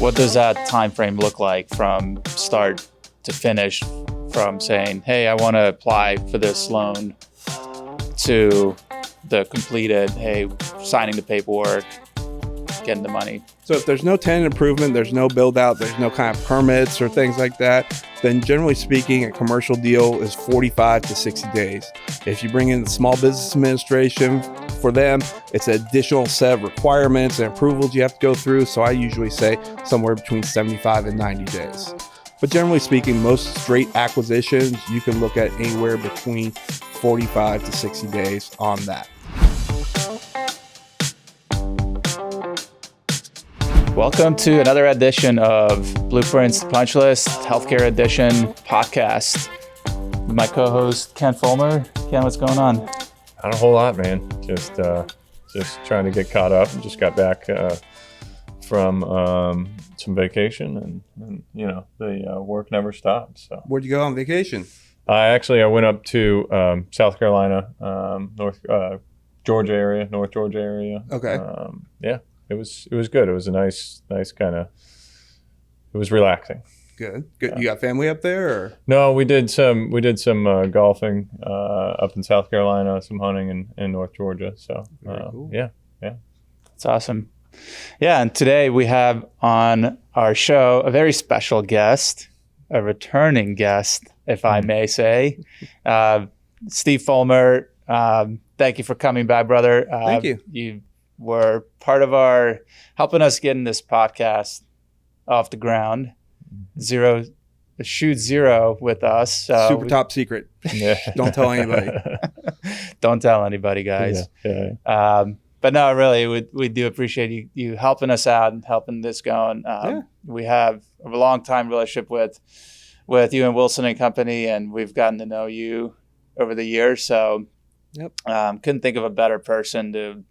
What does that time frame look like from start to finish, from saying, hey, I want to apply for this loan, to the completed, hey, signing the paperwork, getting the money? So if there's no tenant improvement, there's no build out, there's no kind of permits or things like that, then generally speaking, a commercial deal is 45 to 60 days. If you bring in the Small Business Administration, for them, it's an additional set of requirements and approvals you have to go through. So I usually say somewhere between 75 and 90 days. But generally speaking, most straight acquisitions, you can look at anywhere between 45 to 60 days on that. Welcome to another edition of Blueprints Punch List Healthcare Edition podcast. My co-host Ken Fulmer. Ken, what's going on? Not a whole lot, man. Just trying to get caught up. Just got back from some vacation, and you know the work never stops. So Where'd you go on vacation? I went up to South Carolina, North Georgia area. Okay. Yeah, it was good. It was a nice kind of. It was relaxing. Good. Yeah. You got family up there, or? No, we did some golfing up in South Carolina, some hunting in North Georgia. So Very cool. Yeah. That's awesome. Yeah, and today we have on our show a very special guest, a returning guest, if I may say. Steve Fulmer, thank you for coming by, brother. Thank you. You were part of helping us getting this podcast off the ground. Shoot zero with us. So Super top secret. Yeah. Don't tell anybody. Don't tell anybody, guys. Yeah. But no, really, we do appreciate you helping us out and helping this going. We have a long time relationship with you and Wilson and Company, and we've gotten to know you over the years. So couldn't think of a better person to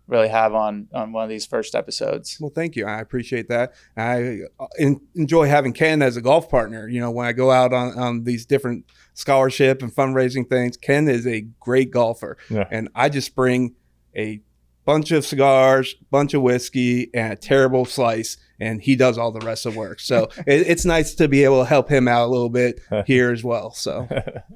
really have on one of these first episodes. Well, thank you. I appreciate that. I enjoy having Ken as a golf partner. You know, when I go out on these different scholarship and fundraising things, Ken is a great golfer. Yeah. And I just bring a bunch of cigars, bunch of whiskey, and a terrible slice, and he does all the rest of the work. So it's nice to be able to help him out a little bit here as well. So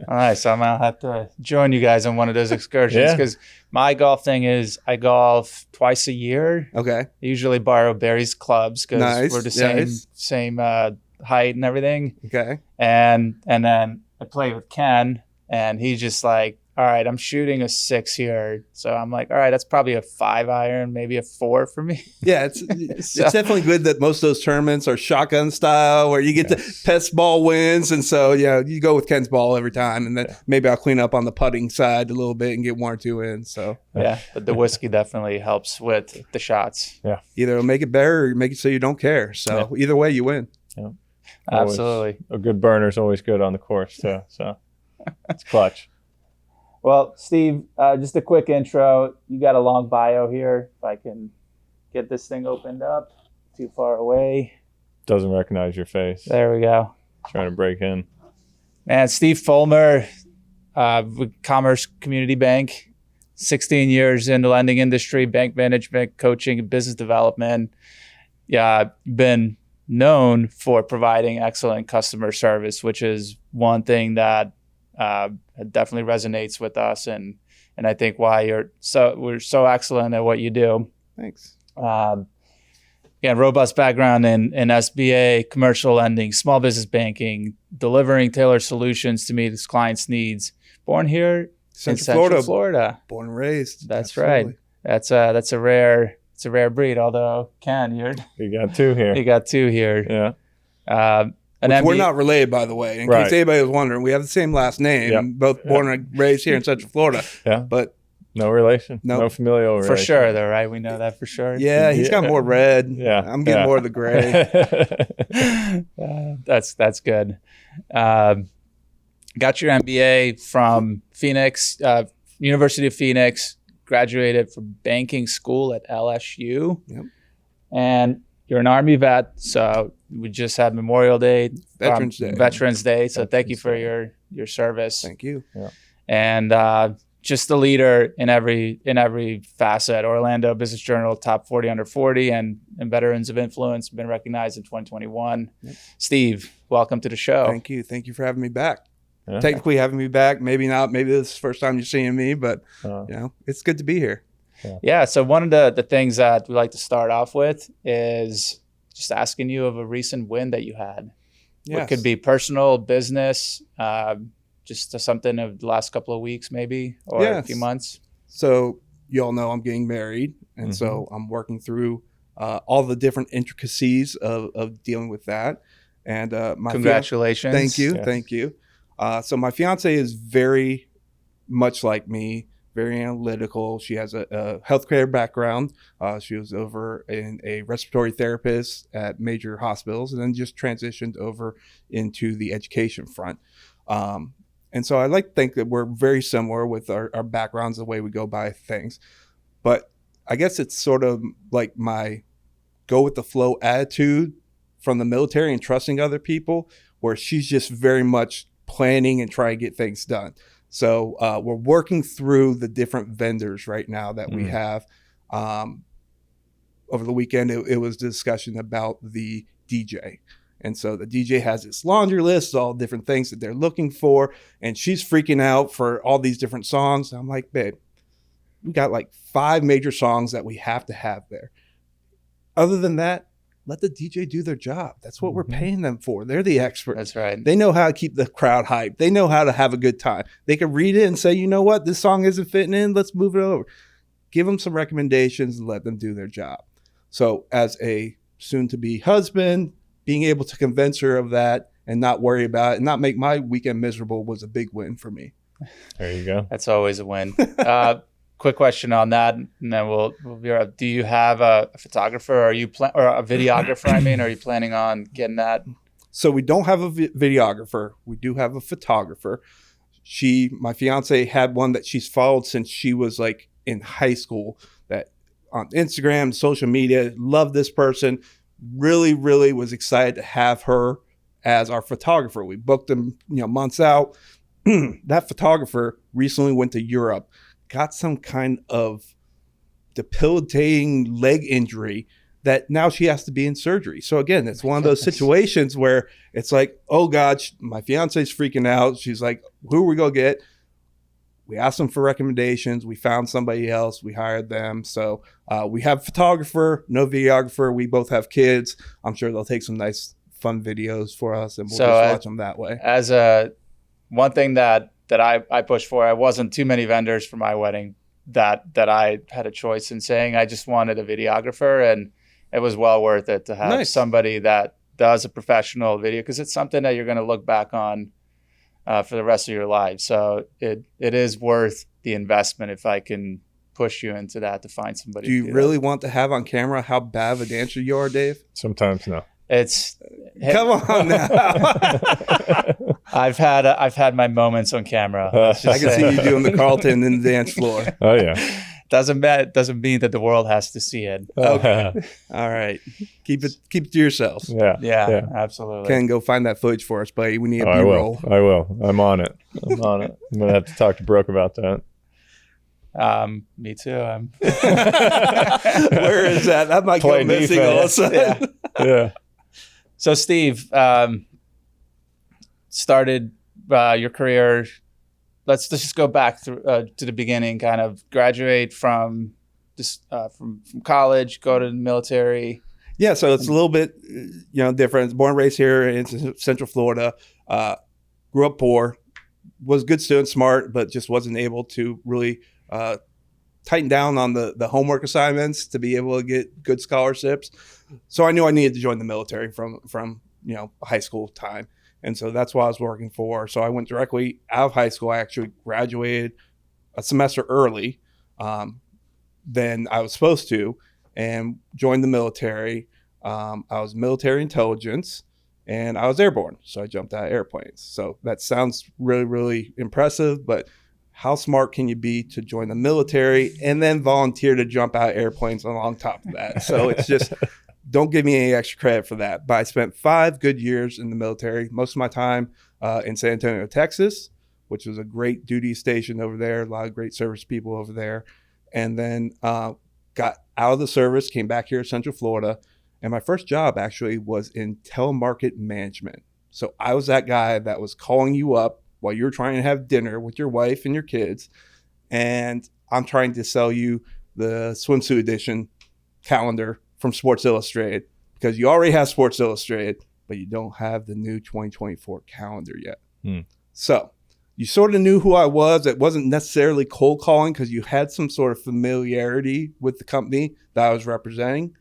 all right, so I'm gonna have to join you guys on one of those excursions, because my golf thing is I golf twice a year. Okay. I usually borrow Barry's clubs because we're the same height and everything. Okay. And then I play with Ken, and he's just like, all right, I'm shooting a 6 here. So I'm like, all right, that's probably a 5 iron, maybe a 4 for me. Yeah, it's definitely good that most of those tournaments are shotgun style where you get to pest ball wins. And so, you go with Ken's ball every time. And then maybe I'll clean up on the putting side a little bit and get 1 or 2 in. So yeah, but the whiskey definitely helps with the shots. Yeah. Either it'll make it better or make it so you don't care. So either way, you win. Yeah. Absolutely. A good burner is always good on the course too. So it's clutch. Well, Steve, just a quick intro. You got a long bio here. If I can get this thing opened up. Too far away. Doesn't recognize your face. There we go. Trying to break in. Man, Steve Fulmer, with Commerce Community Bank, 16 years in the lending industry, bank management, coaching, and business development. Yeah, been known for providing excellent customer service, which is one thing that definitely resonates with us, and I think why we're so excellent at what you do. Thanks. Robust background in SBA, commercial lending, small business banking, delivering tailored solutions to meet his clients' needs. Born here in Central Florida. Born and raised. That's Absolutely. right. That's a rare breed. Although Ken, You got 2 here. you got 2 here. Yeah. We're not related, by the way. In case anybody was wondering, we have the same last name, both born and raised here in Central Florida. Yeah. But no relation. No familial relation. For sure, though, right? We know that for sure. Yeah, he's got more red. Yeah. I'm getting more of the gray. That's good. Got your MBA from Phoenix, University of Phoenix. Graduated from banking school at LSU. Yep. And you're an Army vet, so we just had Memorial Day, Veterans Day. So thank you for your service. Thank you. Yeah. And just a leader in every facet. Orlando Business Journal top 40 under 40 and Veterans of Influence been recognized in 2021. Yep. Steve, welcome to the show. Thank you for having me back. Yeah. Technically having me back, maybe not, maybe this is the first time you're seeing me, but it's good to be here. Yeah, so one of the things that we like to start off with is just asking you of a recent win that you had. Yes. It could be personal, business, just something of the last couple of weeks maybe, or a few months. So you all know I'm getting married, and so I'm working through all the different intricacies of dealing with that. And congratulations. Thank you. So my fiance is very much like me, very analytical. She has a healthcare background. She was over in a respiratory therapist at major hospitals and then just transitioned over into the education front. And so I like to think that we're very similar with our backgrounds, the way we go by things. But I guess it's sort of like my go with the flow attitude from the military and trusting other people, where she's just very much planning and trying to get things done. So we're working through the different vendors right now that we have. Over the weekend, it was a discussion about the DJ. And so the DJ has this laundry list, all different things that they're looking for. And she's freaking out for all these different songs. I'm like, babe, we got like 5 major songs that we have to have there. Other than that, let the DJ do their job. That's what we're paying them for. They're the experts. That's right. They know how to keep the crowd hyped. They know how to have a good time. They can read it and say, you know what, this song isn't fitting in. Let's move it over. Give them some recommendations and let them do their job. So as a soon-to-be husband, being able to convince her of that and not worry about it and not make my weekend miserable was a big win for me. There you go. That's always a win. Quick question on that, and then we'll be right. Do you have a photographer? Or a videographer? I mean, are you planning on getting that? So we don't have a videographer. We do have a photographer. My fiance had one that she's followed since she was like in high school. That on Instagram, social media, loved this person. Really, really was excited to have her as our photographer. We booked them, months out. That photographer recently went to Europe, got some kind of debilitating leg injury that now she has to be in surgery. So again, it's one of those situations where it's like, oh God, my fiance's freaking out. She's like, who are we going to get? We asked them for recommendations. We found somebody else. We hired them. So we have a photographer, no videographer. We both have kids. I'm sure they'll take some nice, fun videos for us, and we'll just watch them that way. As one thing that I pushed for, I wasn't too many vendors for my wedding that I had a choice in saying. I just wanted a videographer, and it was well worth it to have somebody that does a professional video, because it's something that you're going to look back on for the rest of your life. So it is worth the investment if I can push you into that, to find somebody. Do you really want to have on camera how bad of a dancer you are, Dave? Sometimes no. Come on now. I've had my moments on camera. I can see you doing the Carlton in the dance floor. Oh yeah. Doesn't mean that the world has to see it. Okay. All right. Keep it to yourselves. Yeah, absolutely. Ken, go find that footage for us, buddy. We need a B-roll. I will. I'm on it. I'm going to have to talk to Brooke about that. Me too. Where is that? That might go missing all of a sudden. Yeah. So Steve, started your career. Let's just go back to the beginning. Kind of graduate from college, go to the military. Yeah, so it's a little bit different. Born and raised here in Central Florida. Grew up poor. Was a good student, smart, but just wasn't able to really tighten down on the homework assignments to be able to get good scholarships. So I knew I needed to join the military from high school time. And so that's what I was working for. So I went directly out of high school. I actually graduated a semester early than I was supposed to, and joined the military. I was military intelligence, and I was airborne. So I jumped out of airplanes. So that sounds really, really impressive, but how smart can you be to join the military and then volunteer to jump out of airplanes on top of that? So it's just, don't give me any extra credit for that. But I spent 5 good years in the military, most of my time in San Antonio, Texas, which was a great duty station over there, a lot of great service people over there. And then got out of the service, came back here to Central Florida. And my first job actually was in telemarket management. So I was that guy that was calling you up while you were trying to have dinner with your wife and your kids. And I'm trying to sell you the swimsuit edition calendar from Sports Illustrated because you already have Sports Illustrated, but you don't have the new 2024 calendar yet. So you sort of knew who I was. It wasn't necessarily cold calling because you had some sort of familiarity with the company that I was representing,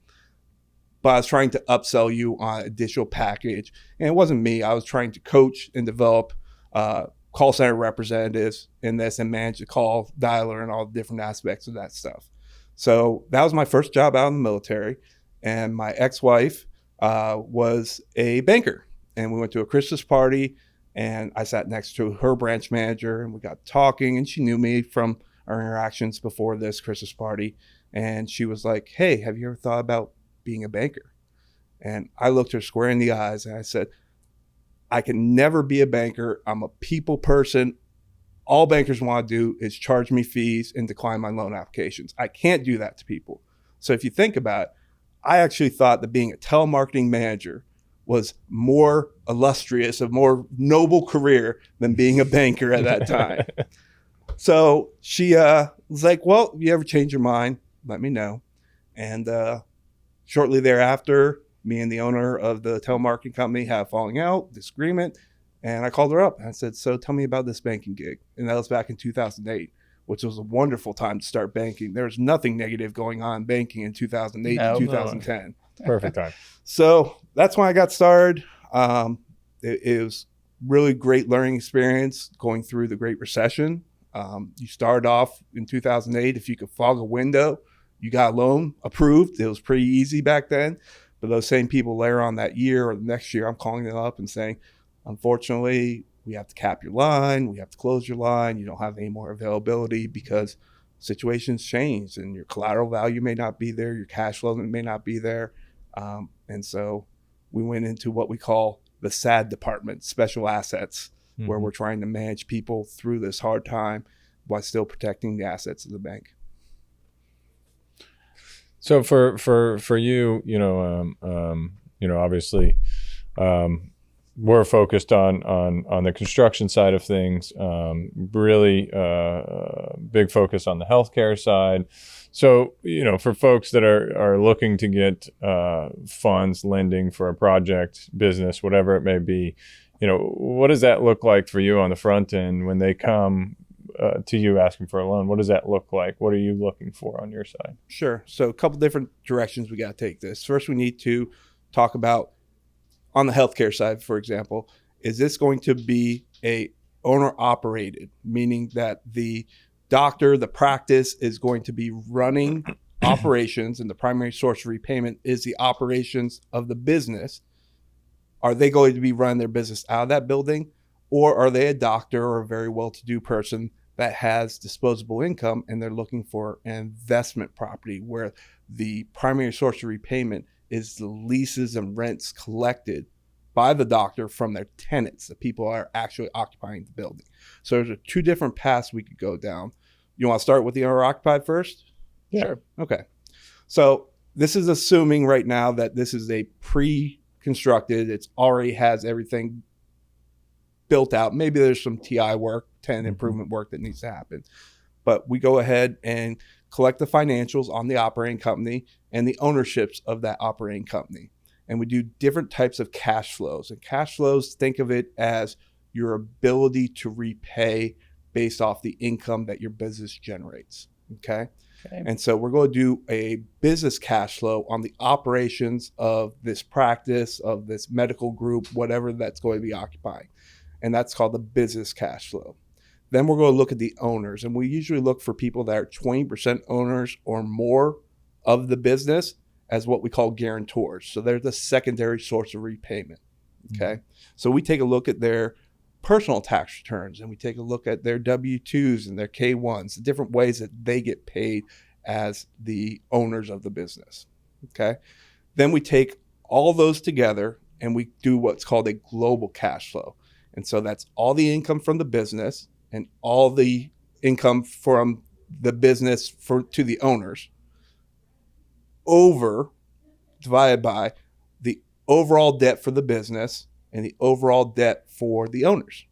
but I was trying to upsell you on an additional package. And it wasn't me. I was trying to coach and develop call center representatives in this and manage the call dialer and all the different aspects of that stuff. So that was my first job out in the military. And my ex-wife was a banker. And we went to a Christmas party, and I sat next to her branch manager, and we got talking, and she knew me from our interactions before this Christmas party. And she was like, hey, have you ever thought about being a banker? And I looked her square in the eyes, and I said, I can never be a banker. I'm a people person. All bankers want to do is charge me fees and decline my loan applications. I can't do that to people. So if you think about it, I actually thought that being a telemarketing manager was more illustrious, a more noble career than being a banker at that time. So she was like, well, if you ever change your mind, let me know. And shortly thereafter, me and the owner of the telemarketing company had a falling out, disagreement. And I called her up and I said, so tell me about this banking gig. And that was back in 2008, which was a wonderful time to start banking. There was nothing negative going on in banking in 2008 to 2010. Perfect time. So that's when I got started. It was really great learning experience going through the Great Recession. You started off in 2008. If you could fog a window, you got a loan approved. It was pretty easy back then. But those same people later on that year or the next year, I'm calling them up and saying, unfortunately, we have to cap your line. We have to close your line. You don't have any more availability because situations change and your collateral value may not be there. Your cash flow may not be there. And so we went into what we call the SAD department, special assets, where we're trying to manage people through this hard time while still protecting the assets of the bank. So for you, obviously, we're focused on the construction side of things. Really, big focus on the healthcare side. So, for folks that are looking to get funds, lending for a project, business, whatever it may be, what does that look like for you on the front end when they come to you asking for a loan? What does that look like? What are you looking for on your side? Sure. So a couple different directions we got to take this. First, we need to talk about on the healthcare side, for example, is this going to be a owner operated, meaning that the doctor, the practice is going to be running operations and the primary source of repayment is the operations of the business? Are they going to be running their business out of that building, or are they a doctor or a very well-to-do person that has disposable income and they're looking for an investment property where the primary source of repayment is the leases and rents collected by the doctor from their tenants, the people that are actually occupying the building? So there's two different paths we could go down. You want to start with the owner-occupied first? Yeah. Sure. Okay. So this is assuming right now that this is a pre-constructed, it already has everything built out. Maybe there's some TI work, tenant improvement work that needs to happen. But we go ahead and collect the financials on the operating company and the ownerships of that operating company. And we do different types of cash flows. And cash flows, think of it as your ability to repay based off the income that your business generates. Okay. And so we're going to do a business cash flow on the operations of this practice, of this medical group, whatever that's going to be occupying. And that's called the business cash flow. Then we're going to look at the owners. And we usually look for people that are 20% owners or more of the business as what we call guarantors. So they're the secondary source of repayment. Okay. So we take a look at their personal tax returns and we take a look at their W-2s and their K-1s, the different ways that they get paid as the owners of the business. Okay. Then we take all those together and we do what's called a global cash flow. And so that's all the income from the business and all the income from the business to the owners divided by the overall debt for the business and the overall debt for the owners.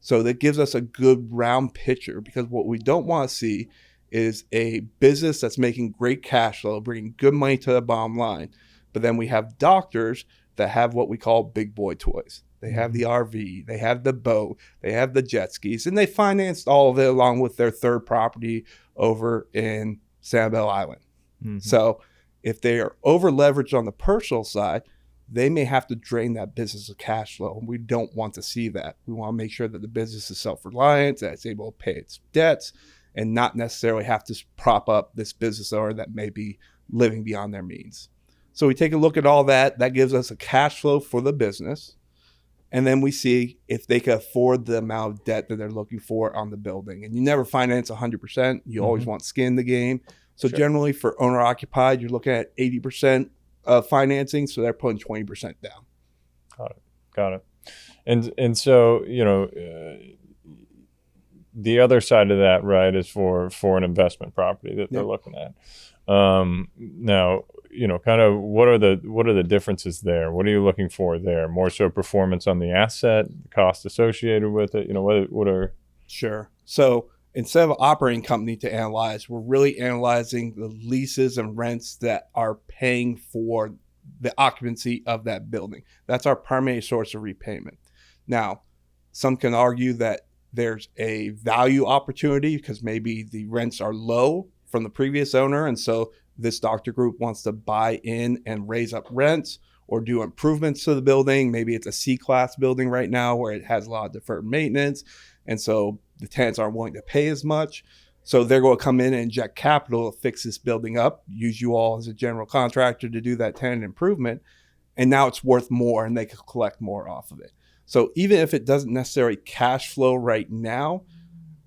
So that gives us a good round picture, because what we don't want to see is a business that's making great cash flow, bringing good money to the bottom line. But then we have doctors that have what we call big boy toys. They have the RV, they have the boat, they have the jet skis, and they financed all of it along with their third property over in Sanibel Island. Mm-hmm. So if they are over leveraged on the personal side, they may have to drain that business of cash flow. And we don't want to see that. We want to make sure that the business is self-reliant, that it's able to pay its debts, and not necessarily have to prop up this business owner that may be living beyond their means. So we take a look at all that. That gives us a cash flow for the business. And then we see if they can afford the amount of debt that they're looking for on the building. And you never finance 100%. You always want skin in the game. So generally for owner occupied, you're looking at 80% of financing. So they're putting 20% down. Got it. And so, the other side of that, right, is for an investment property that they're looking at. Now, kind of what are the differences there? What are you looking for there? More so performance on the asset, cost associated with it. What are? Sure. So instead of an operating company to analyze, we're really analyzing the leases and rents that are paying for the occupancy of that building. That's our primary source of repayment. Now, some can argue that there's a value opportunity because maybe the rents are low from the previous owner, and so this doctor group wants to buy in and raise up rents or do improvements to the building. Maybe it's a C-class building right now where it has a lot of deferred maintenance, and so the tenants aren't willing to pay as much. So they're going to come in and inject capital to fix this building up, use you all as a general contractor to do that tenant improvement, and now it's worth more and they can collect more off of it. So even if it doesn't necessarily cash flow right now,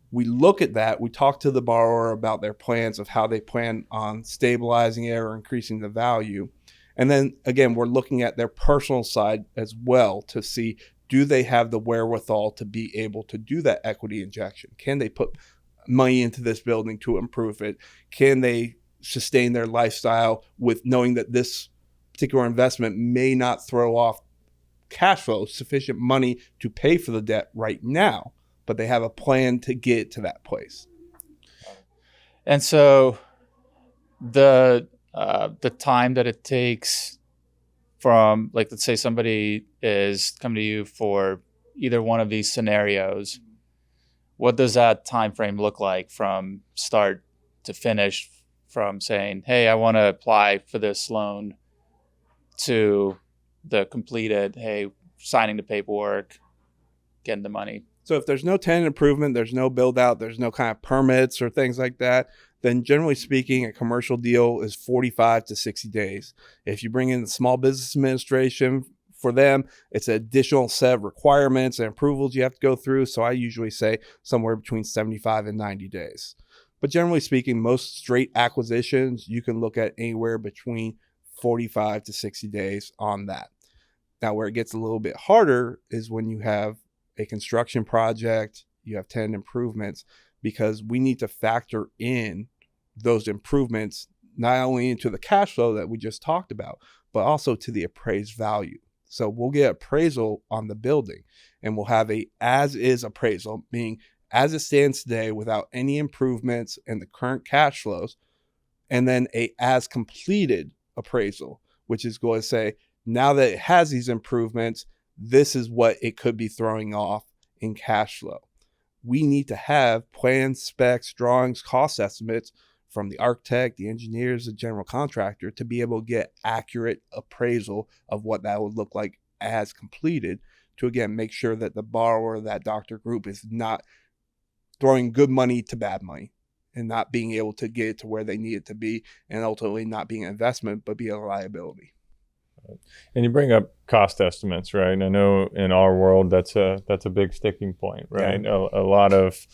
we look at that, we talk to the borrower about their plans of how they plan on stabilizing it or increasing the value. And then again, we're looking at their personal side as well to see, do they have the wherewithal to be able to do that equity injection? Can they put money into this building to improve it? Can they sustain their lifestyle with knowing that this particular investment may not throw off cash flow, sufficient money to pay for the debt right now, but they have a plan to get to that place? And so the time that it takes from, like, let's say somebody is coming to you for either one of these scenarios, what does that time frame look like from start to finish, from saying, hey, I want to apply for this loan, to the completed, hey, signing the paperwork, getting the money? So if there's no tenant improvement, there's no build out, there's no kind of permits or things like that, then generally speaking, a commercial deal is 45 to 60 days. If you bring in the Small Business Administration, for them, it's an additional set of requirements and approvals you have to go through. So I usually say somewhere between 75 and 90 days. But generally speaking, most straight acquisitions, you can look at anywhere between 45 to 60 days on that. Now, where it gets a little bit harder is when you have a construction project, you have tenant improvements, because we need to factor in those improvements not only into the cash flow that we just talked about, but also to the appraised value. So we'll get appraisal on the building, and we'll have a as-is appraisal, meaning as it stands today without any improvements and the current cash flows, and then a as-completed appraisal, which is going to say, now that it has these improvements, this is what it could be throwing off in cash flow. We need to have plans, specs, drawings, cost estimates from the architect, the engineers, the general contractor to be able to get accurate appraisal of what that would look like as completed, to again make sure that the borrower, that doctor group, is not throwing good money to bad money and not being able to get it to where they need it to be, and ultimately not being an investment but be a liability. And you bring up cost estimates, right? I know in our world that's a big sticking point, right? Yeah. A lot of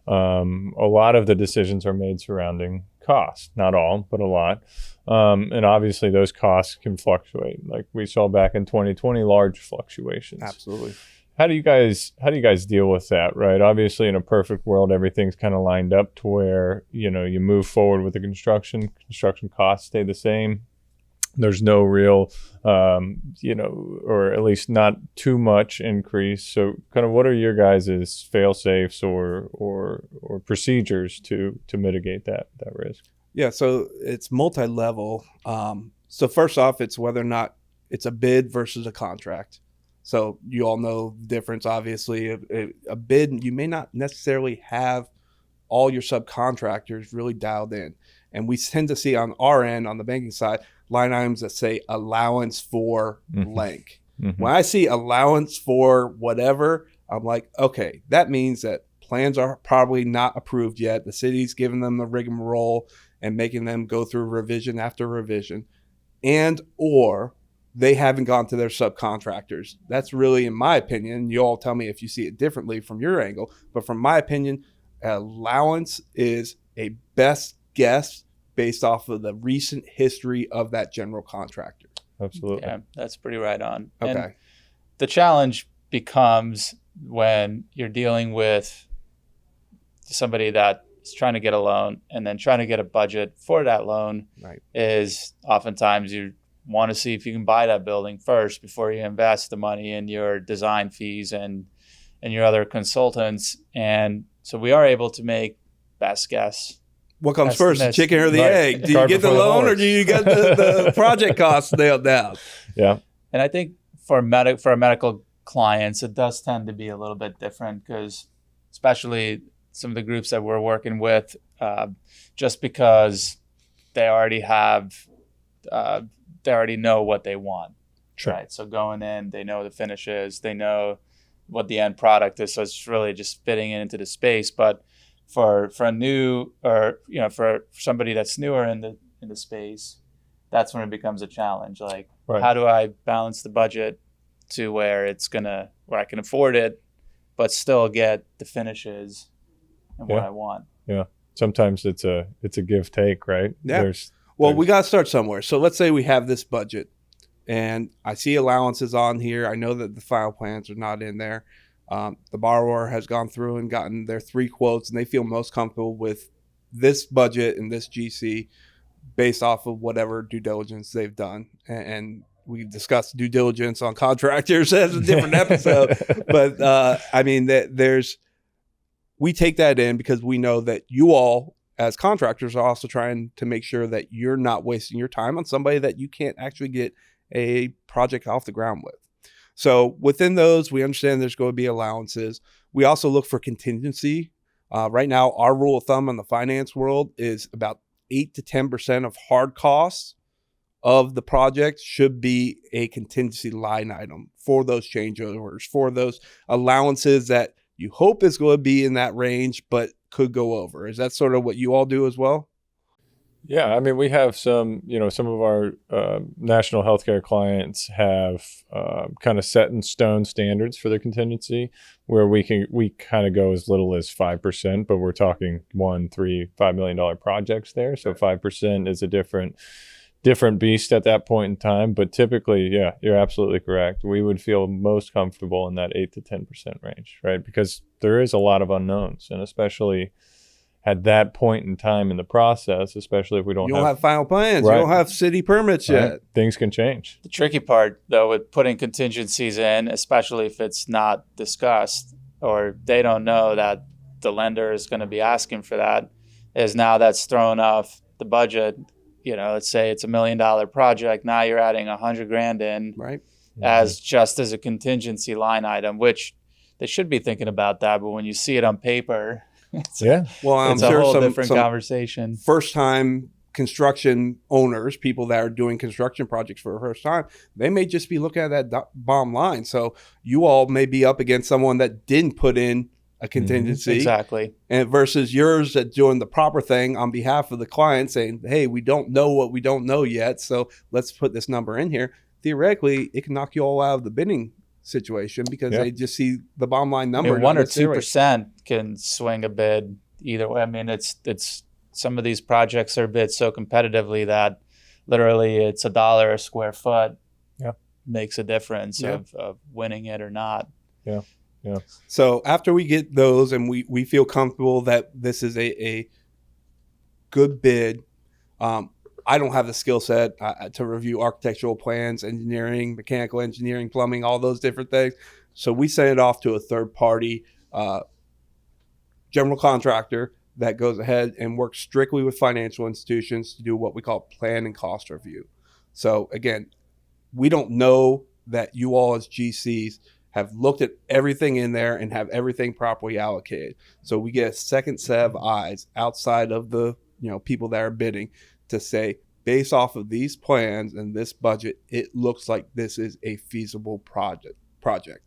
the decisions are made surrounding cost, not all, but a lot. And obviously those costs can fluctuate. Like we saw back in 2020, large fluctuations. Absolutely. how do you guys deal with that, right? Obviously, in a perfect world, everything's kind of lined up to where, you move forward with the construction costs stay the same. There's no real, or at least not too much increase. So kind of what are your guys' fail safes or procedures to mitigate that risk? Yeah, so it's multi-level. So first off, it's whether or not it's a bid versus a contract. So you all know the difference, obviously. A bid, you may not necessarily have all your subcontractors really dialed in. And we tend to see on our end, on the banking side, line items that say allowance for blank. Mm-hmm. When I see allowance for whatever, I'm like, okay, that means that plans are probably not approved yet. The city's giving them the rigmarole and making them go through revision after revision, and or they haven't gone to their subcontractors. That's really, in my opinion, you all tell me if you see it differently from your angle, but from my opinion, allowance is a best guess based off of the recent history of that general contractor. Absolutely. Yeah, that's pretty right on. Okay. And the challenge becomes when you're dealing with somebody that is trying to get a loan and then trying to get a budget for that loan. Right. Is oftentimes you want to see if you can buy that building first before you invest the money in your design fees and your other consultants. And so we are able to make best guess. What comes first, the chicken or the right. egg? Do you get the loan or do you get the project costs nailed down? Yeah. And I think for our medical clients, it does tend to be a little bit different because especially some of the groups that we're working with, just because they already know what they want. Sure. Right. So going in, they know the finishes, they know what the end product is. So it's really just fitting it into the space. But for a new, or for somebody that's newer in the space, that's when it becomes a challenge. Like, right. How do I balance the budget to where I can afford it, but still get the finishes and what I want? Yeah. Sometimes it's a give take, right? Yeah. We got to start somewhere. So let's say we have this budget and I see allowances on here. I know that the final plans are not in there. The borrower has gone through and gotten their 3 quotes and they feel most comfortable with this budget and this GC based off of whatever due diligence they've done. And we discussed due diligence on contractors as a different episode. But we take that in because we know that you all as contractors are also trying to make sure that you're not wasting your time on somebody that you can't actually get a project off the ground with. So within those, we understand there's going to be allowances. We also look for contingency. Right now, our rule of thumb in the finance world is about 8 to 10% of hard costs of the project should be a contingency line item for those change orders, for those allowances that you hope is going to be in that range, but could go over. Is that sort of what you all do as well? Yeah, I mean, we have some of our national healthcare clients have kind of set in stone standards for their contingency, where we kind of go as little as 5%, but we're talking $1, $3, $5 million projects there. So 5% is a different beast at that point in time. But typically, yeah, you're absolutely correct. We would feel most comfortable in that 8 to 10% range, right? Because there is a lot of unknowns, and especially at that point in time in the process, especially if we don't have final plans, right. You don't have city permits yet. Right. Things can change. The tricky part, though, with putting contingencies in, especially if it's not discussed or they don't know that the lender is going to be asking for that, is now that's thrown off the budget. Let's say it's $1 million project. Now you're adding $100,000 in, right, as a contingency line item, which they should be thinking about that. But when you see it on paper, it's I'm a sure whole some different conversation. First-time construction owners, people that are doing construction projects for the first time, they may just be looking at that bottom line. So you all may be up against someone that didn't put in a contingency. Exactly. And versus yours that doing the proper thing on behalf of the client saying, hey, we don't know what we don't know yet, so let's put this number in here. Theoretically, it can knock you all out of the bidding situation because they just see the bottom line number. 1 or 2% can swing a bid either way. I mean, it's some of these projects are bid so competitively that literally it's $1 a square foot makes a difference of winning it or not. Yeah. So after we get those and we feel comfortable that this is a good bid, I don't have the skill set to review architectural plans, engineering, mechanical engineering, plumbing, all those different things. So we send it off to a third party general contractor that goes ahead and works strictly with financial institutions to do what we call plan and cost review. So again, we don't know that you all as GCs have looked at everything in there and have everything properly allocated. So we get a second set of eyes outside of the people that are bidding to say, based off of these plans and this budget, it looks like this is a feasible project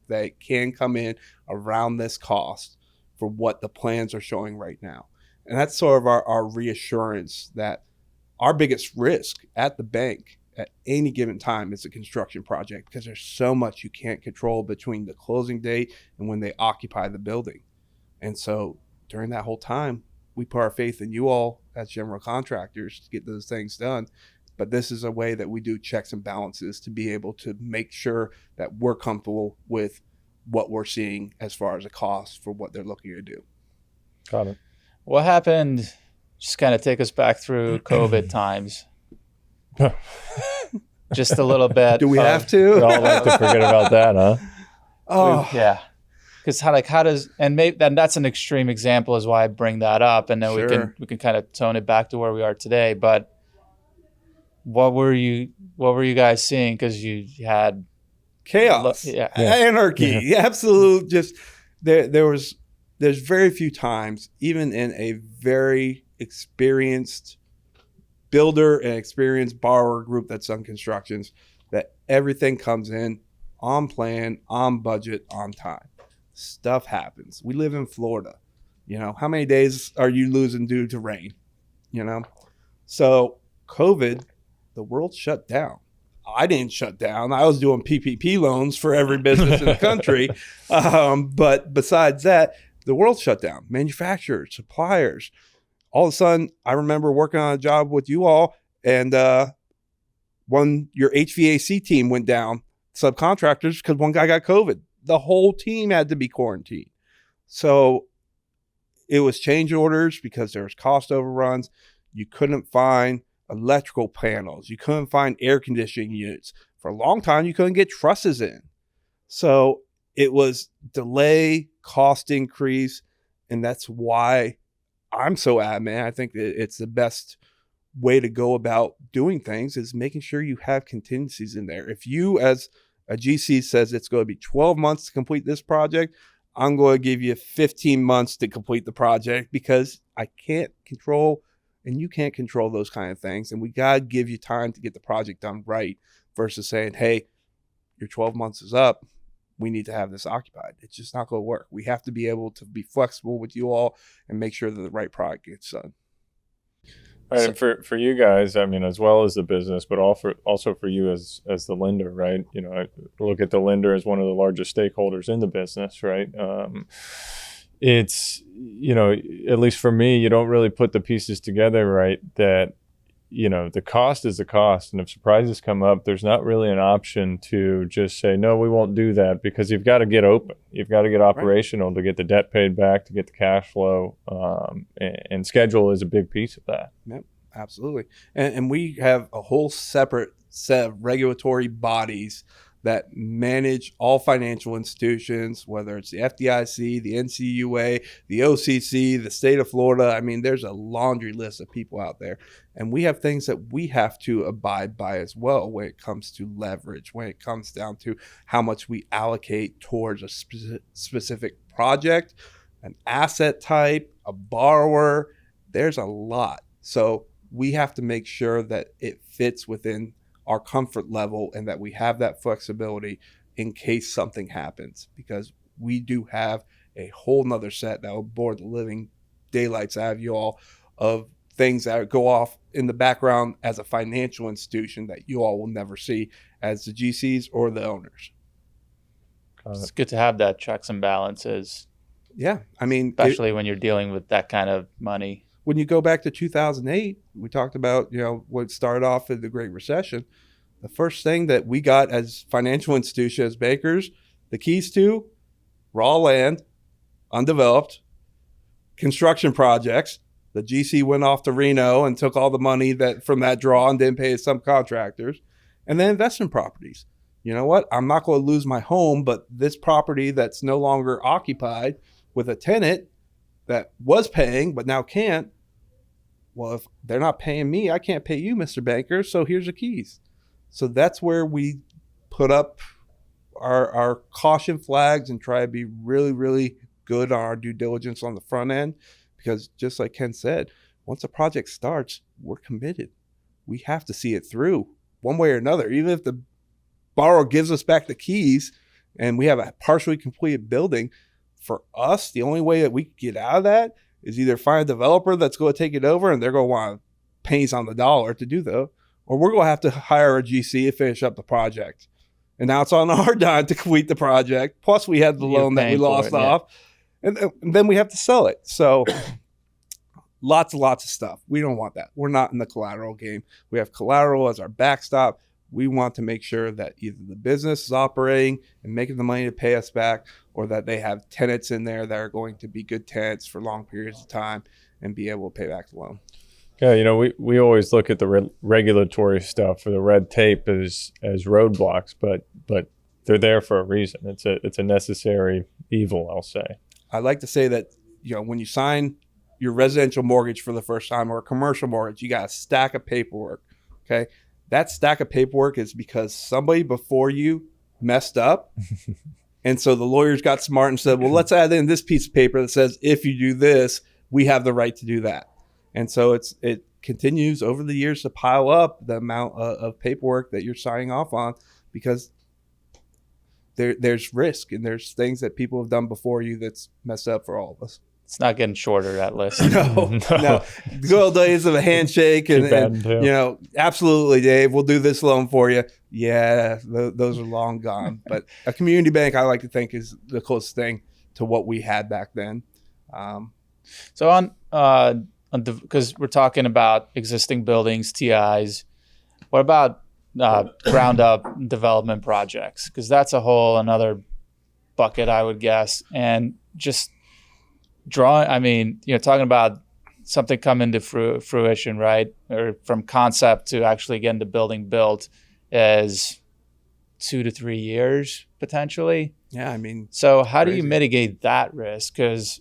that can come in around this cost for what the plans are showing right now. And that's sort of our reassurance that our biggest risk at the bank at any given time is a construction project, because there's so much you can't control between the closing date and when they occupy the building. And so during that whole time, we put our faith in you all as general contractors to get those things done. But this is a way that we do checks and balances to be able to make sure that we're comfortable with what we're seeing as far as a cost for what they're looking to do. Got it. What happened? Just kind of take us back through COVID times. Just a little bit. Do we have to? We all like to forget about that, huh? Oh, yeah. Because how does, and maybe that's an extreme example is why I bring that up, and then Sure. we can kind of tone it back to where we are today. But what were you guys seeing? Because you had chaos, anarchy, absolute. Just there's very few times, even in a very experienced builder and experienced borrower group that's done constructions, that everything comes in on plan, on budget, on time. Stuff happens. We live in Florida. How many days are you losing due to rain? So COVID, the world shut down. I didn't shut down. I was doing PPP loans for every business in the country. But besides that, the world shut down. Manufacturers, suppliers. All of a sudden, I remember working on a job with you all, and when your HVAC team went down, subcontractors, because one guy got COVID, the whole team had to be quarantined. So it was change orders because there was cost overruns. You couldn't find electrical panels. You couldn't find air conditioning units. For a long time, you couldn't get trusses in. So it was delay, cost increase, and that's why I'm so adamant. I think that it's the best way to go about doing things is making sure you have contingencies in there. If you, as a GC, says it's going to be 12 months to complete this project, I'm going to give you 15 months to complete the project, because I can't control and you can't control those kind of things. And we got to give you time to get the project done right versus saying, hey, your 12 months is up. We need to have this occupied. It's just not going to work. We have to be able to be flexible with you all and make sure that the right product gets done. All right, and for you guys, I mean, as well as the business, but also for you as the lender, right? I look at the lender as one of the largest stakeholders in the business, right? It's, at least for me, you don't really put the pieces together, right? That, the cost is the cost. And if surprises come up, there's not really an option to just say, no, we won't do that, because you've got to get open. You've got to get operational to get the debt paid back, to get the cash flow. And schedule is a big piece of that. Yep, absolutely. And we have a whole separate set of regulatory bodies that manage all financial institutions, whether it's the FDIC, the NCUA, the OCC, the state of Florida. I mean, there's a laundry list of people out there. And we have things that we have to abide by as well when it comes to leverage, when it comes down to how much we allocate towards a specific project, an asset type, a borrower. There's a lot. So we have to make sure that it fits within our comfort level and that we have that flexibility in case something happens, because we do have a whole nother set that will bore the living daylights out of you all of things that go off in the background as a financial institution that you all will never see as the GCs or the owners. It's good to have that checks and balances. Yeah. I mean, especially when you're dealing with that kind of money. When you go back to 2008, we talked about, what started off in the Great Recession. The first thing that we got as financial institutions, as bankers, the keys to raw land, undeveloped, construction projects. The GC went off to Reno and took all the money that from that draw and didn't pay his subcontractors, and then investment properties. You know what? I'm not going to lose my home, but this property that's no longer occupied with a tenant that was paying but now can't, well, if they're not paying me, I can't pay you, Mr. Banker, so here's the keys. So that's where we put up our caution flags and try to be really, really good on our due diligence on the front end, because just like Ken said, once a project starts, we're committed. We have to see it through one way or another. Even if the borrower gives us back the keys and we have a partially completed building, for us, the only way that we can get out of that is either find a developer that's going to take it over and they're going to want pennies on the dollar to do that, or we're going to have to hire a GC to finish up the project. And now it's on our dime to complete the project. Plus we had the loan that we lost off. And then we have to sell it. So lots and lots of stuff. We don't want that. We're not in the collateral game. We have collateral as our backstop. We want to make sure that either the business is operating and making the money to pay us back, or that they have tenants in there that are going to be good tenants for long periods of time and be able to pay back the loan. Yeah, you know, we always look at the regulatory stuff or the red tape as roadblocks, but they're there for a reason. It's a necessary evil, I'll say. I like to say that, you know, when you sign your residential mortgage for the first time or a commercial mortgage, you got a stack of paperwork. Okay, that stack of paperwork is because somebody before you messed up. And so the lawyers got smart and said, well, let's add in this piece of paper that says, if you do this, we have the right to do that. And so it continues over the years to pile up the amount of paperwork that you're signing off on, because there's risk and there's things that people have done before you that's messed up for all of us. It's not getting shorter, that list. No. The good old days of a handshake and you know, absolutely, Dave, we'll do this loan for you. Yeah, those are long gone. But a community bank, I like to think, is the closest thing to what we had back then. So because we're talking about existing buildings, TIs, what about ground up development projects? Because that's a whole another bucket, I would guess. And just talking about something coming to fruition, right? Or from concept to actually getting the building built is 2 to 3 years potentially. Yeah, I mean. So how do you mitigate that risk? Because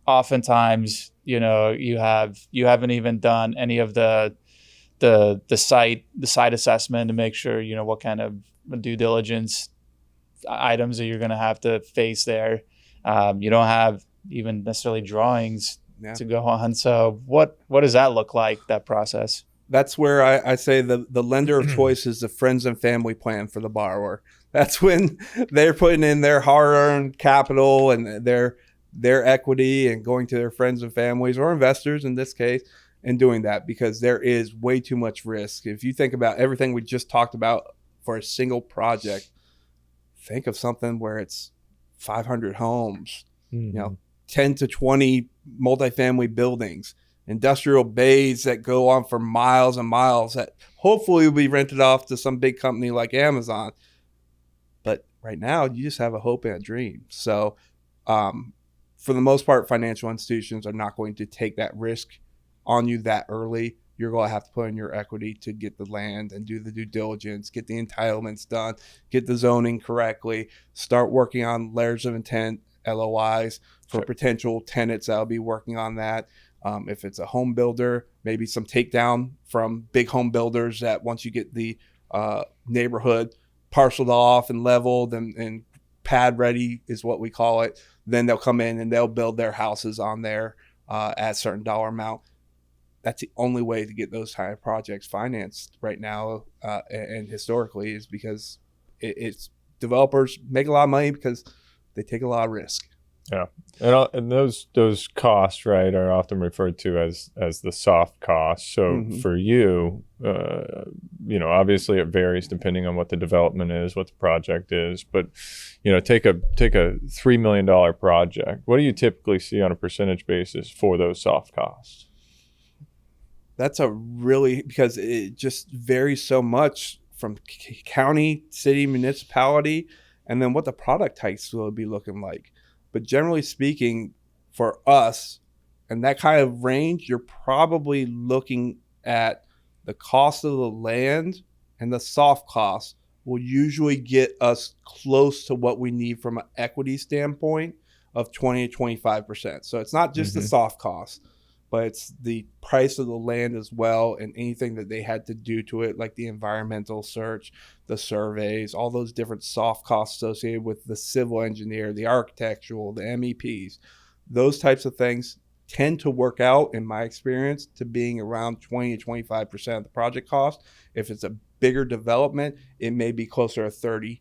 oftentimes, you know, you haven't even done any of the site assessment to make sure, you know, what kind of due diligence items that you're going to have to face there. You don't have even necessarily drawings to go on. So what does that look like, that process? That's where I say the lender of choice is the friends and family plan for the borrower. That's when they're putting in their hard-earned capital and their equity and going to their friends and families or investors in this case and doing that, because there is way too much risk. If you think about everything we just talked about for a single project, think of something where it's 500 homes, you know, 10 to 20 multifamily buildings, industrial bays that go on for miles and miles that hopefully will be rented off to some big company like Amazon. But right now you just have a hope and a dream. So for the most part, financial institutions are not going to take that risk on you that early. You're going to have to put in your equity to get the land and do the due diligence, get the entitlements done, get the zoning correctly, start working on letters of intent, LOIs for potential tenants that'll be working on that. If it's a home builder, maybe some takedown from big home builders that once you get the neighborhood parceled off and leveled and pad ready is what we call it, then they'll come in and they'll build their houses on there at a certain dollar amount. That's the only way to get those kind of projects financed right now and historically, is because it's developers make a lot of money because they take a lot of risk. Yeah, and those costs, right, are often referred to as the soft costs. So for you, you know, obviously it varies depending on what the development is, what the project is. But you know, take a $3 million project. What do you typically see on a percentage basis for those soft costs? That's because it just varies so much from county, city, municipality. and then what the product types will be looking like. But generally speaking, for us, and that kind of range, you're probably looking at the cost of the land, and the soft costs will usually get us close to what we need from an equity standpoint of 20 to 25%. So it's not just the soft costs, but it's the price of the land as well, and anything that they had to do to it, like the environmental search, the surveys, all those different soft costs associated with the civil engineer, the architectural, the MEPs. Those types of things tend to work out, in my experience, to being around 20 to 25% of the project cost. If it's a bigger development, it may be closer to 30%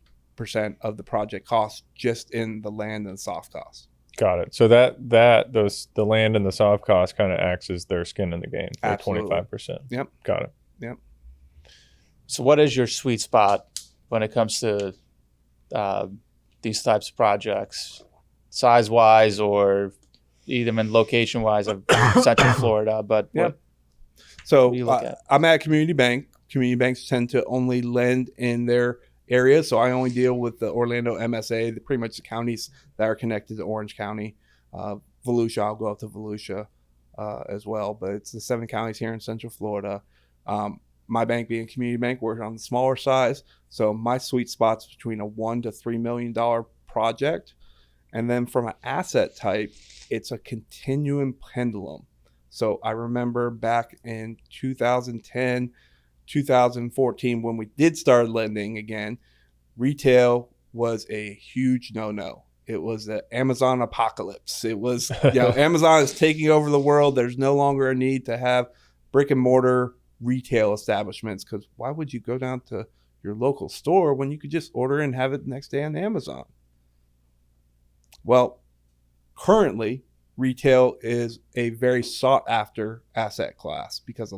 of the project cost just in the land and soft costs. Got it. So the land and the soft cost kind of acts as their skin in the game. Absolutely. 25%. Yep. Got it. Yep. So what is your sweet spot when it comes to these types of projects, size-wise or even in location-wise of Central Florida? But yep. What do you look at? I'm at a community bank. Community banks tend to only lend in their area, so I only deal with the Orlando MSA, pretty much the counties that are connected to Orange County. Volusia, I'll go up to Volusia as well, but it's the 7 counties here in Central Florida. My bank being a community bank, we're on the smaller size, so my sweet spot's between a $1 to $3 million project, and then from an asset type, it's a continuum pendulum. So I remember back in 2010, 2014, when we did start lending again, retail was a huge no-no. It was the Amazon apocalypse. It was, Amazon is taking over the world. There's no longer a need to have brick and mortar retail establishments, because why would you go down to your local store when you could just order and have it the next day on Amazon? Well, currently, retail is a very sought after asset class, because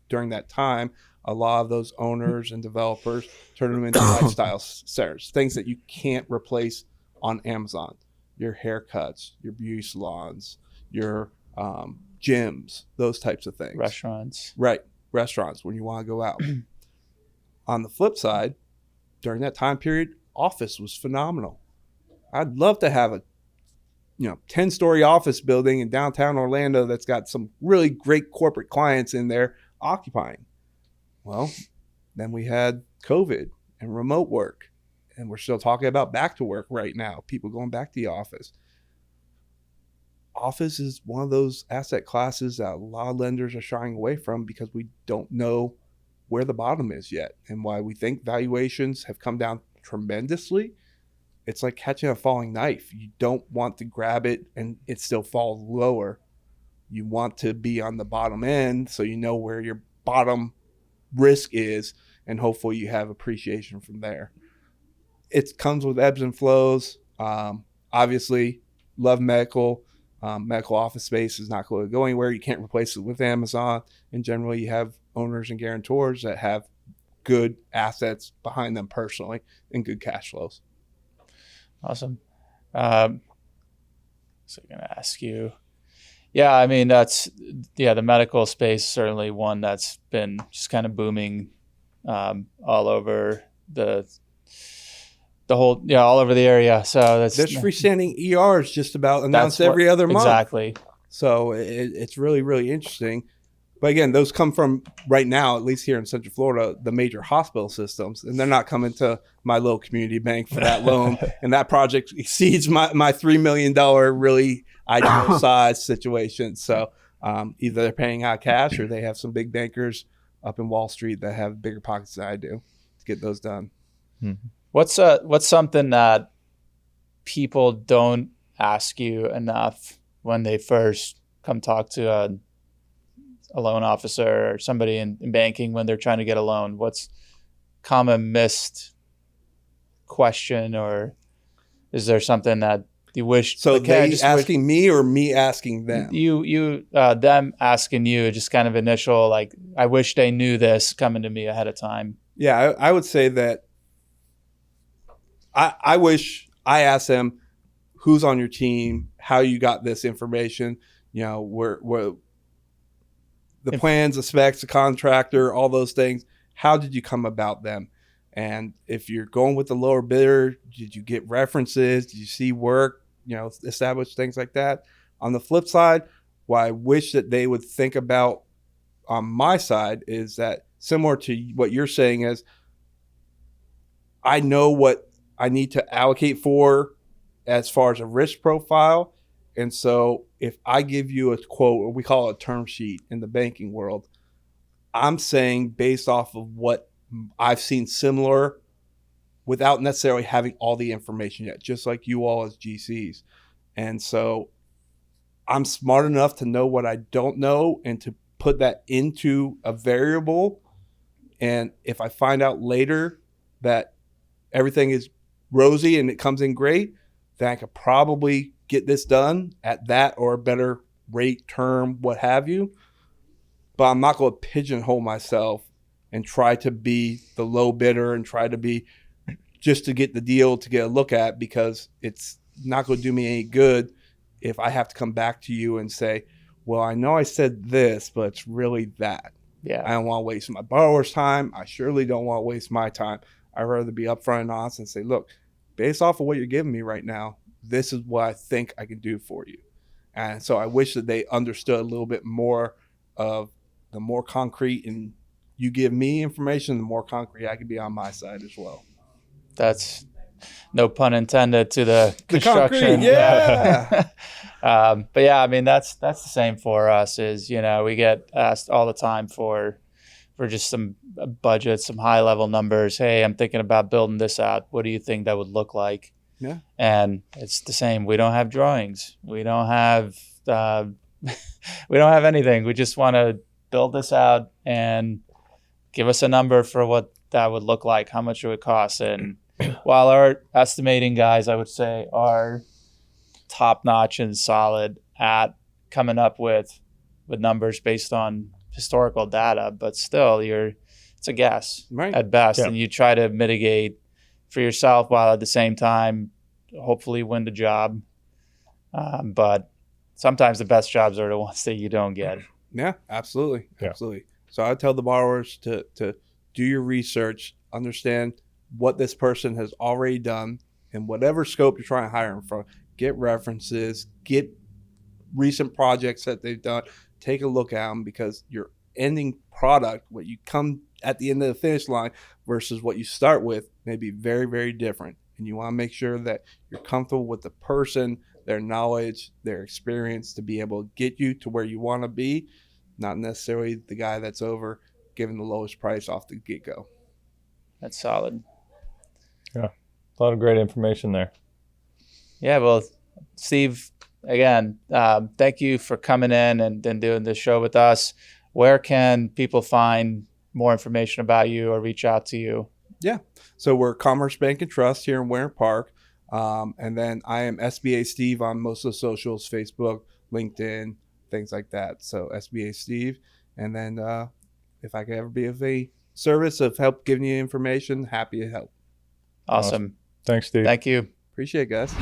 during that time, a lot of those owners and developers turn them into lifestyle centers, things that you can't replace on Amazon. Your haircuts, your beauty salons, your gyms, those types of things. Restaurants. Right. Restaurants when you want to go out. On the flip side, during that time period, office was phenomenal. I'd love to have a 10-story office building in downtown Orlando that's got some really great corporate clients in there occupying. Well, then we had COVID and remote work, and we're still talking about back to work right now, people going back to the office. Office is one of those asset classes that a lot of lenders are shying away from, because we don't know where the bottom is yet, and why we think valuations have come down tremendously. It's like catching a falling knife. You don't want to grab it and it still falls lower. You want to be on the bottom end, so you know where your bottom risk is, and hopefully you have appreciation from there. It comes with ebbs and flows. Obviously, love medical. Medical office space is not going to go anywhere. You can't replace it with Amazon. And generally, you have owners and guarantors that have good assets behind them personally and good cash flows. Awesome. So I'm going to ask you. Yeah, I mean, the medical space, certainly one that's been just kind of booming all over the whole, all over the area. So there's freestanding ERs just about announced every other month. Exactly. So it's really, really interesting. But again, those come from, right now, at least here in Central Florida, the major hospital systems, and they're not coming to my little community bank for that loan. And that project exceeds my $3 million really ideal size situation. So either they're paying out cash, or they have some big bankers up in Wall Street that have bigger pockets than I do to get those done. Mm-hmm. What's something that people don't ask you enough when they first come talk to a loan officer or somebody in banking when they're trying to get a loan? What's common missed question, or is there something that you wish? So they asking me or me asking them? You them asking you, just kind of initial, like, I wish they knew this coming to me ahead of time. Yeah, I would say that I wish I asked them who's on your team, how you got this information, where the plans, the specs, the contractor, all those things. How did you come about them? And if you're going with the lower bidder, did you get references? Did you see work, establish things like that? On the flip side, what I wish that they would think about on my side is that, similar to what you're saying, is I know what I need to allocate for as far as a risk profile. And so if I give you a quote, or we call it a term sheet in the banking world, I'm saying based off of what I've seen similar without necessarily having all the information yet, just like you all as GCs. And so I'm smart enough to know what I don't know and to put that into a variable. And if I find out later that everything is rosy and it comes in great, then I could probably get this done at that or a better rate, term, what have you. But I'm not going to pigeonhole myself and try to be the low bidder and try to be just to get the deal to get a look at, because it's not going to do me any good if I have to come back to you and say, well, I know I said this, but it's really that. Yeah. I don't want to waste my borrower's time. I surely don't want to waste my time. I'd rather be upfront and honest and say, look, based off of what you're giving me right now, this is what I think I can do for you. And so I wish that they understood a little bit more of the more concrete, and you give me information, the more concrete I can be on my side as well. That's no pun intended to the construction. Concrete, yeah. But yeah, I mean, that's the same for us. Is, we get asked all the time for just some budgets, some high level numbers. Hey, I'm thinking about building this out. What do you think that would look like? Yeah. And it's the same. We don't have drawings. We don't have we don't have anything. We just want to build this out and give us a number for what that would look like, how much it would cost. And while our estimating guys, I would say, are top notch and solid at coming up with numbers based on historical data, but still it's a guess at best. Yeah. And you try to mitigate for yourself while at the same time hopefully win the job. But sometimes the best jobs are the ones that you don't get. Yeah, absolutely. Yeah. Absolutely. So I tell the borrowers to do your research, understand what this person has already done, and whatever scope you're trying to hire them from, get references, get recent projects that they've done, take a look at them, because your ending product, what you come at the end of the finish line versus what you start with, may be very, very different. And you want to make sure that you're comfortable with the person, their knowledge, their experience to be able to get you to where you want to be, not necessarily the guy that's over giving the lowest price off the get-go. That's solid. Yeah, a lot of great information there. Yeah, well, Steve, again, thank you for coming in and doing this show with us. Where can people find more information about you or reach out to you? Yeah, so we're Commerce Bank and Trust here in Winter Park. And then I am SBA Steve on most of the socials, Facebook, LinkedIn, things like that. So SBA Steve. And then if I could ever be of a service of help giving you information, happy to help. Awesome. Thanks, Steve. Thank you. Appreciate it, guys.